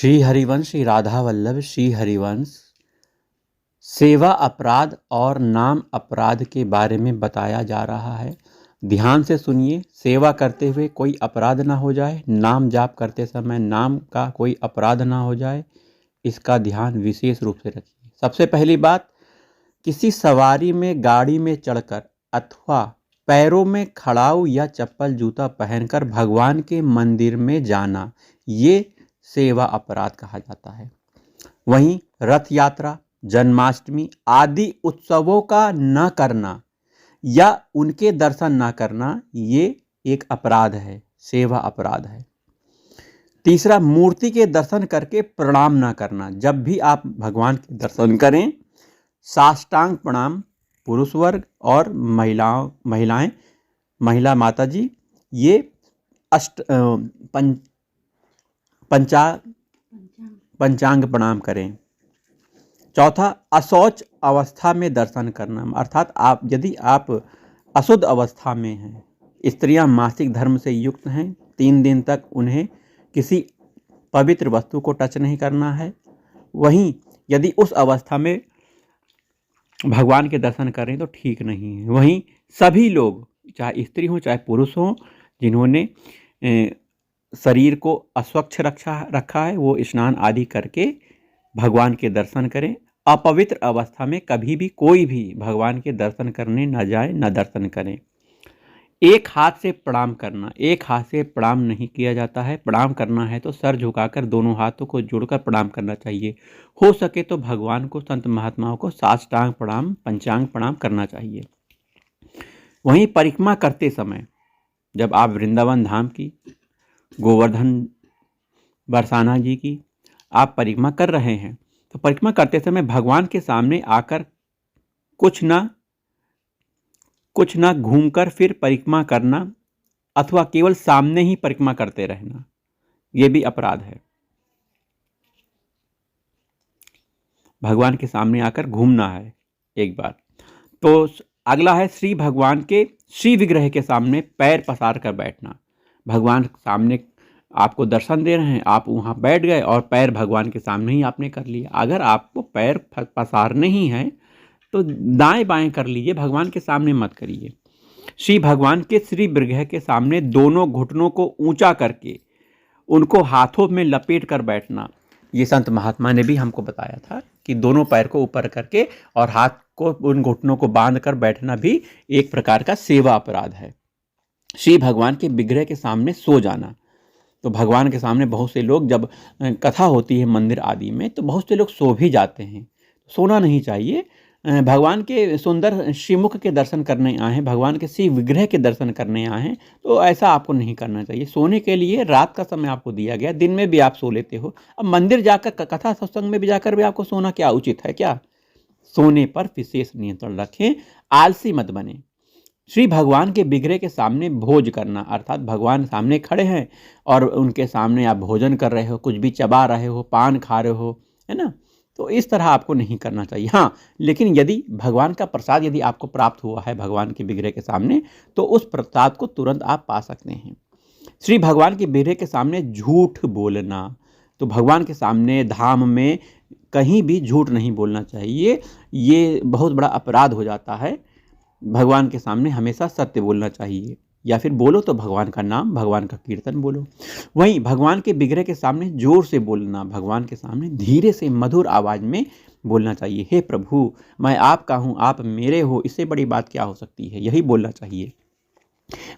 श्री हरिवंश श्री राधा वल्लभ श्री हरिवंश सेवा अपराध और नाम अपराध के बारे में बताया जा रहा है। ध्यान से सुनिए। सेवा करते हुए कोई अपराध ना हो जाए, नाम जाप करते समय नाम का कोई अपराध ना हो जाए, इसका ध्यान विशेष रूप से रखिए। सबसे पहली बात, किसी सवारी में गाड़ी में चढ़कर अथवा पैरों में खड़ाऊ या चप्पल जूता पहनकर भगवान के मंदिर में जाना, ये सेवा अपराध कहा जाता है। वहीं रथ यात्रा, जन्माष्टमी आदि उत्सवों का न करना या उनके दर्शन न करना, ये एक अपराध है, सेवा अपराध है। तीसरा, मूर्ति के दर्शन करके प्रणाम न करना। जब भी आप भगवान के दर्शन करें, साष्टांग प्रणाम पुरुष वर्ग और महिला माता जी, ये पंचांग प्रणाम करें। चौथा, अशौच अवस्था में दर्शन करना, अर्थात यदि आप अशुद्ध अवस्था में हैं, स्त्रियां मासिक धर्म से युक्त हैं, 3 दिन तक उन्हें किसी पवित्र वस्तु को टच नहीं करना है। वहीं यदि उस अवस्था में भगवान के दर्शन करें तो ठीक नहीं है। वहीं सभी लोग, चाहे स्त्री हो चाहे पुरुष हो, जिन्होंने शरीर को अस्वच्छ रखा है, वो स्नान आदि करके भगवान के दर्शन करें। अपवित्र अवस्था में कभी भी कोई भी भगवान के दर्शन करने न जाए, न दर्शन करें। एक हाथ से प्रणाम करना, एक हाथ से प्रणाम नहीं किया जाता है। प्रणाम करना है तो सर झुकाकर दोनों हाथों को जोड़कर प्रणाम करना चाहिए। हो सके तो भगवान को, संत महात्माओं को साष्टांग प्रणाम, पंचांग प्रणाम करना चाहिए। वहीं परिक्रमा करते समय, जब आप वृंदावन धाम की, गोवर्धन बरसाना जी की आप परिक्रमा कर रहे हैं, तो परिक्रमा करते समय भगवान के सामने आकर कुछ ना घूमकर फिर परिक्रमा करना अथवा केवल सामने ही परिक्रमा करते रहना, यह भी अपराध है। भगवान के सामने आकर घूमना है एक बार। तो अगला है श्री भगवान के श्री विग्रह के सामने पैर पसार कर बैठना। भगवान सामने आपको दर्शन दे रहे हैं, आप वहाँ बैठ गए और पैर भगवान के सामने ही आपने कर लिया। अगर आपको पैर पसारने ही हैं तो दाएं बाएं कर लीजिए, भगवान के सामने मत करिए। श्री भगवान के श्री विग्रह के सामने दोनों घुटनों को ऊंचा करके उनको हाथों में लपेट कर बैठना, ये संत महात्मा ने भी हमको बताया था कि दोनों पैर को ऊपर करके और हाथ को, उन घुटनों को बांध कर बैठना भी एक प्रकार का सेवा अपराध है। श्री भगवान के विग्रह के सामने सो जाना, तो भगवान के सामने बहुत से लोग, जब कथा होती है मंदिर आदि में, तो बहुत से लोग सो भी जाते हैं। सोना नहीं चाहिए। भगवान के सुंदर श्रीमुख के दर्शन करने आए हैं, भगवान के श्री विग्रह के दर्शन करने आए हैं, तो ऐसा आपको नहीं करना चाहिए। सोने के लिए रात का समय आपको दिया गया, दिन में भी आप सो लेते हो। अब मंदिर जाकर, कथा सत्संग में भी जाकर भी आपको सोना क्या उचित है क्या? सोने पर विशेष नियंत्रण रखें, आलसी मत बने। श्री भगवान के विग्रह के सामने भोज करना, अर्थात भगवान सामने खड़े हैं और उनके सामने आप भोजन कर रहे हो, कुछ भी चबा रहे हो, पान खा रहे हो, है ना, तो इस तरह आपको नहीं करना चाहिए। हाँ, लेकिन यदि भगवान का प्रसाद यदि आपको प्राप्त हुआ है भगवान के विग्रह के सामने, तो उस प्रसाद को तुरंत आप पा सकते हैं। श्री भगवान के विग्रह के सामने झूठ बोलना, तो भगवान के सामने धाम में कहीं भी झूठ नहीं बोलना चाहिए, ये बहुत बड़ा अपराध हो जाता है। भगवान के सामने हमेशा सत्य बोलना चाहिए, या फिर बोलो तो भगवान का नाम, भगवान का कीर्तन बोलो। वहीं भगवान के विग्रह के सामने जोर से बोलना, भगवान के सामने धीरे से मधुर आवाज में बोलना चाहिए। हे प्रभु, मैं आपका हूँ, आप मेरे हो, इससे बड़ी बात क्या हो सकती है, यही बोलना चाहिए।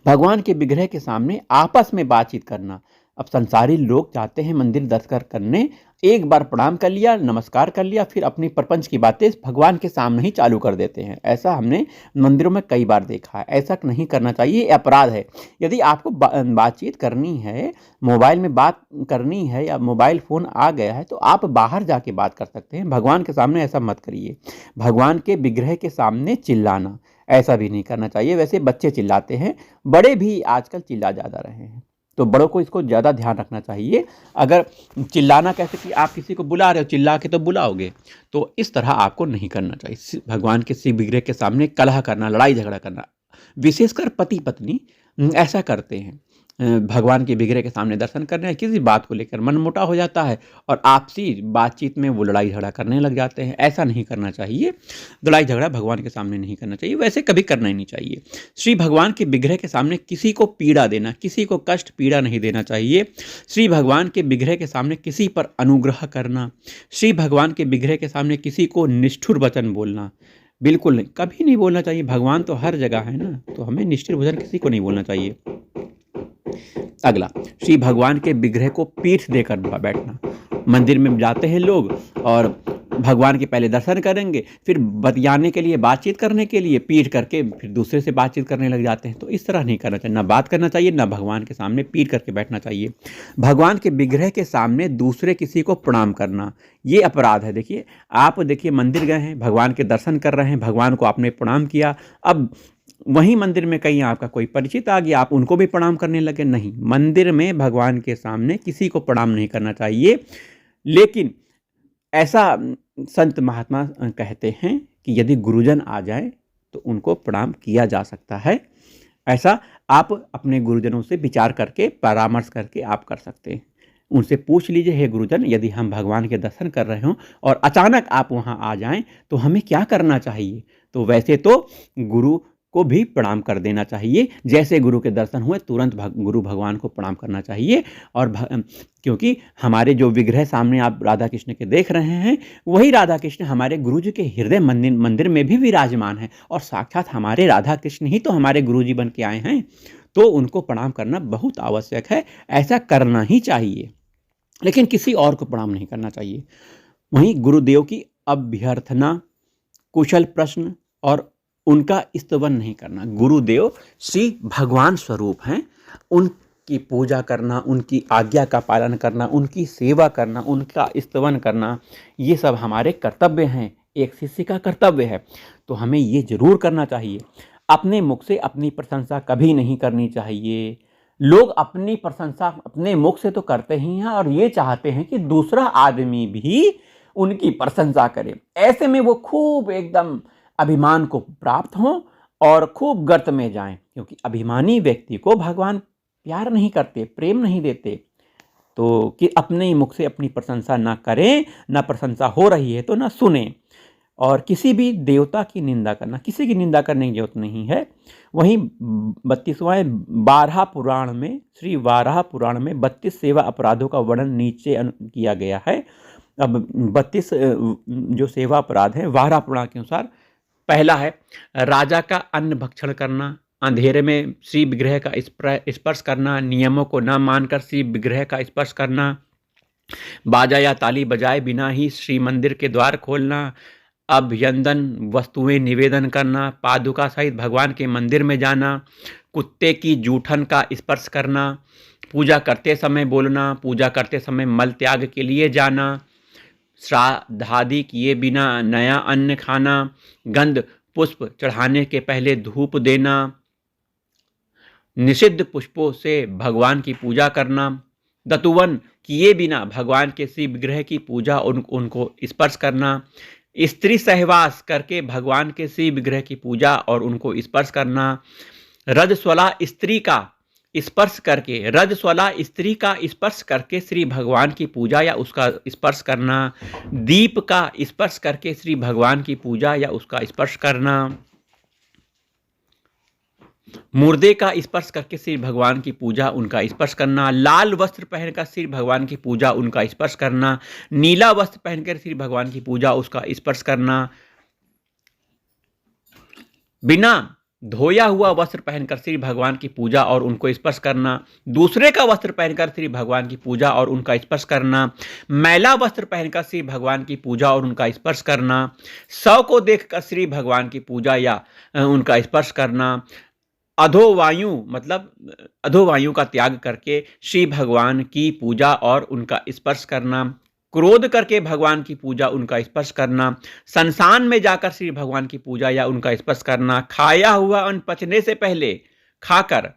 भगवान के विग्रह के सामने आपस में बातचीत करना। अब संसारी लोग जाते हैं मंदिर दर्शन करने, एक बार प्रणाम कर लिया, नमस्कार कर लिया, फिर अपनी प्रपंच की बातें भगवान के सामने ही चालू कर देते हैं। ऐसा हमने मंदिरों में कई बार देखा है। ऐसा नहीं करना चाहिए, अपराध है। यदि आपको बातचीत करनी है, मोबाइल में बात करनी है, या मोबाइल फ़ोन आ गया है, तो आप बाहर जाके बात कर सकते हैं, भगवान के सामने ऐसा मत करिए। भगवान के विग्रह के सामने चिल्लाना, ऐसा भी नहीं करना चाहिए। वैसे बच्चे चिल्लाते हैं, बड़े भी आजकल चिल्ला ज़्यादा रहे हैं, तो बड़ों को इसको ज़्यादा ध्यान रखना चाहिए। अगर चिल्लाना कैसे कि आप किसी को बुला रहे हो, चिल्ला के तो बुलाओगे, तो इस तरह आपको नहीं करना चाहिए। भगवान के श्री विग्रह के सामने कलह करना, लड़ाई झगड़ा करना, विशेषकर पति पत्नी ऐसा करते हैं। भगवान के विग्रह के सामने दर्शन करने या किसी बात को लेकर मनमुटाव हो जाता है और आपसी बातचीत में वो लड़ाई झगड़ा करने लग जाते हैं। ऐसा नहीं करना चाहिए। लड़ाई झगड़ा भगवान के सामने नहीं करना चाहिए, वैसे कभी करना ही नहीं चाहिए। श्री भगवान के विग्रह के सामने किसी को पीड़ा देना, किसी को कष्ट पीड़ा नहीं देना चाहिए। श्री भगवान के विग्रह के सामने किसी पर अनुग्रह करना, श्री भगवान के विग्रह के सामने किसी को निष्ठुर वचन बोलना बिल्कुल नहीं, कभी नहीं बोलना चाहिए। भगवान तो हर जगह है ना, तो हमें निष्ठुर वचन किसी को नहीं बोलना चाहिए। अगला, श्री भगवान के विग्रह को पीठ देकर बैठना। मंदिर में जाते हैं लोग और भगवान के पहले दर्शन करेंगे, फिर बतियाने के लिए, बातचीत करने के लिए पीठ करके फिर दूसरे से बातचीत करने लग जाते हैं। तो इस तरह नहीं करना चाहिए, ना बात करना चाहिए, ना भगवान के सामने पीठ करके बैठना चाहिए। भगवान के विग्रह के सामने दूसरे किसी को प्रणाम करना, ये अपराध है। देखिए, आप देखिए मंदिर गए हैं, भगवान के दर्शन कर रहे हैं, भगवान को आपने प्रणाम किया, अब वहीं मंदिर में कहीं आपका कोई परिचित आ गया, आप उनको भी प्रणाम करने लगे। नहीं, मंदिर में भगवान के सामने किसी को प्रणाम नहीं करना चाहिए। लेकिन ऐसा संत महात्मा कहते हैं कि यदि गुरुजन आ जाए तो उनको प्रणाम किया जा सकता है। ऐसा आप अपने गुरुजनों से विचार करके, परामर्श करके आप कर सकते हैं। उनसे पूछ लीजिए, हे गुरुजन, यदि हम भगवान के दर्शन कर रहे हों और अचानक आप वहाँ आ जाएं तो हमें क्या करना चाहिए। तो वैसे तो गुरु को भी प्रणाम कर देना चाहिए। जैसे गुरु के दर्शन हुए तुरंत गुरु भगवान को प्रणाम करना चाहिए। और क्योंकि हमारे जो विग्रह सामने आप राधा कृष्ण के देख रहे हैं, वही राधा कृष्ण हमारे गुरु जी के हृदय मंदिर में भी विराजमान है और साक्षात हमारे राधा कृष्ण ही तो हमारे गुरु जी बन के आए हैं। तो उनको प्रणाम करना बहुत आवश्यक है, ऐसा करना ही चाहिए। लेकिन किसी और को प्रणाम नहीं करना चाहिए। वहीं गुरुदेव की अभ्यर्थना, कुशल प्रश्न और उनका स्तवन नहीं करना। गुरुदेव श्री भगवान स्वरूप हैं, उनकी पूजा करना, उनकी आज्ञा का पालन करना, उनकी सेवा करना, उनका स्तवन करना, ये सब हमारे कर्तव्य हैं, एक शिष्य का कर्तव्य है। तो हमें ये जरूर करना चाहिए। अपने मुख से अपनी प्रशंसा कभी नहीं करनी चाहिए। लोग अपनी प्रशंसा अपने मुख से तो करते ही हैं और ये चाहते हैं कि दूसरा आदमी भी उनकी प्रशंसा करे। ऐसे में वो खूब एकदम अभिमान को प्राप्त हों और खूब गर्त में जाएं, क्योंकि अभिमानी व्यक्ति को भगवान प्यार नहीं करते, प्रेम नहीं देते। तो कि अपने ही मुख से अपनी प्रशंसा ना करें, ना प्रशंसा हो रही है तो ना सुने। और किसी भी देवता की निंदा करना, किसी की निंदा करने की जरूरत नहीं है। वहीं 32वां बारह पुराण में, श्री वाराह पुराण में 32 सेवा अपराधों का वर्णन नीचे किया गया है। अब 32 जो सेवा अपराध है वाराह पुराण के अनुसार, पहला है राजा का अन्न भक्षण करना, अंधेरे में श्री विग्रह का स्पर्श करना, नियमों को न मानकर श्री विग्रह का स्पर्श करना, बाजा या ताली बजाए बिना ही श्री मंदिर के द्वार खोलना, अभियंदन वस्तुएं निवेदन करना, पादुका सहित भगवान के मंदिर में जाना, कुत्ते की जूठन का स्पर्श करना, पूजा करते समय बोलना, पूजा करते समय मल त्याग के लिए जाना, श्राद्धादि किए बिना नया अन्न खाना, गंध पुष्प चढ़ाने के पहले धूप देना, निषिद्ध पुष्पों से भगवान की पूजा करना, दतुवन किए बिना भगवान के श्री विग्रह की पूजा उनको स्पर्श करना, स्त्री सहवास करके भगवान के श्री विग्रह की पूजा और उनको स्पर्श करना, रजस्वला स्त्री का स्पर्श करके श्री भगवान की पूजा या उसका स्पर्श करना, दीप का स्पर्श करके श्री भगवान की पूजा या उसका स्पर्श करना, मुर्दे का स्पर्श करके श्री भगवान की पूजा उनका स्पर्श करना, लाल वस्त्र पहनकर श्री भगवान की पूजा उनका स्पर्श करना, नीला वस्त्र पहनकर श्री भगवान की पूजा उसका स्पर्श करना, बिना धोया हुआ वस्त्र पहनकर श्री भगवान की पूजा और उनको स्पर्श करना, दूसरे का वस्त्र पहनकर श्री भगवान की पूजा और उनका स्पर्श करना, मैला वस्त्र पहनकर श्री भगवान की पूजा और उनका स्पर्श करना, शव को देखकर श्री भगवान की पूजा या उनका स्पर्श करना, अधोवायु मतलब अधोवायु का त्याग करके श्री भगवान की पूजा और उनका स्पर्श करना, क्रोध करके भगवान की पूजा उनका स्पर्श करना, संसान में जाकर श्री भगवान की पूजा या उनका स्पर्श करना, खाया हुआ अन्न पचने से पहले खाकर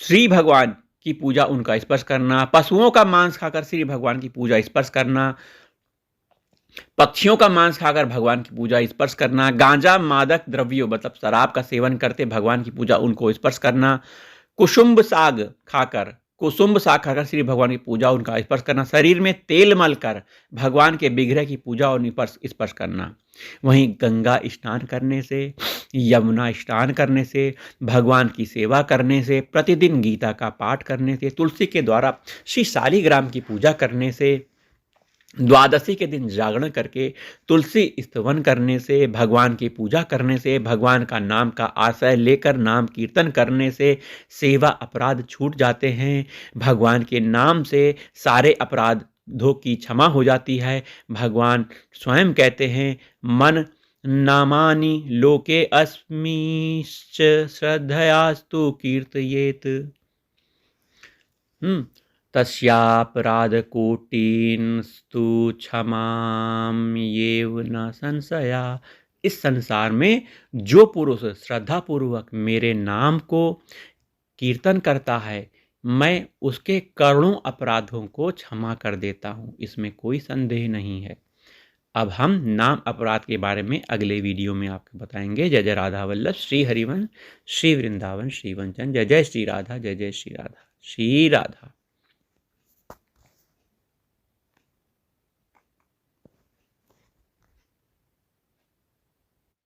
श्री भगवान की पूजा उनका स्पर्श करना, पशुओं का मांस खाकर श्री भगवान की पूजा स्पर्श करना, पक्षियों का मांस खाकर भगवान की पूजा स्पर्श करना, गांजा मादक द्रव्यों मतलब शराब का सेवन करते भगवान की पूजा उनको स्पर्श करना, कुसुम्ब साग खाकर श्री भगवान की पूजा उनका स्पर्श करना, शरीर में तेल मलकर भगवान के विग्रह की पूजा और स्पर्श करना। वहीं गंगा स्नान करने से, यमुना स्नान करने से, भगवान की सेवा करने से, प्रतिदिन गीता का पाठ करने से, तुलसी के द्वारा श्री शालिग्राम की पूजा करने से, द्वादशी के दिन जागरण करके तुलसी स्तवन करने से, भगवान की पूजा करने से, भगवान का नाम का आश्रय लेकर नाम कीर्तन करने से सेवा अपराध छूट जाते हैं। भगवान के नाम से सारे अपराधों की क्षमा हो जाती है। भगवान स्वयं कहते हैं, मन नामानि लोके अस्मिश्च श्रद्धयास्तु कीर्तयेत। तस्यापराधकोटिनस्तु क्षमाम्येव न संशया। इस संसार में जो पुरुष श्रद्धापूर्वक मेरे नाम को कीर्तन करता है, मैं उसके करोड़ों अपराधों को क्षमा कर देता हूँ, इसमें कोई संदेह नहीं है। अब हम नाम अपराध के बारे में अगले वीडियो में आपको बताएंगे। जय जय राधा वल्लभ, श्री हरिवंश, श्री वृंदावन, श्री वंचन। जय जय श्री राधा, जय जय श्री राधा, श्री राधा।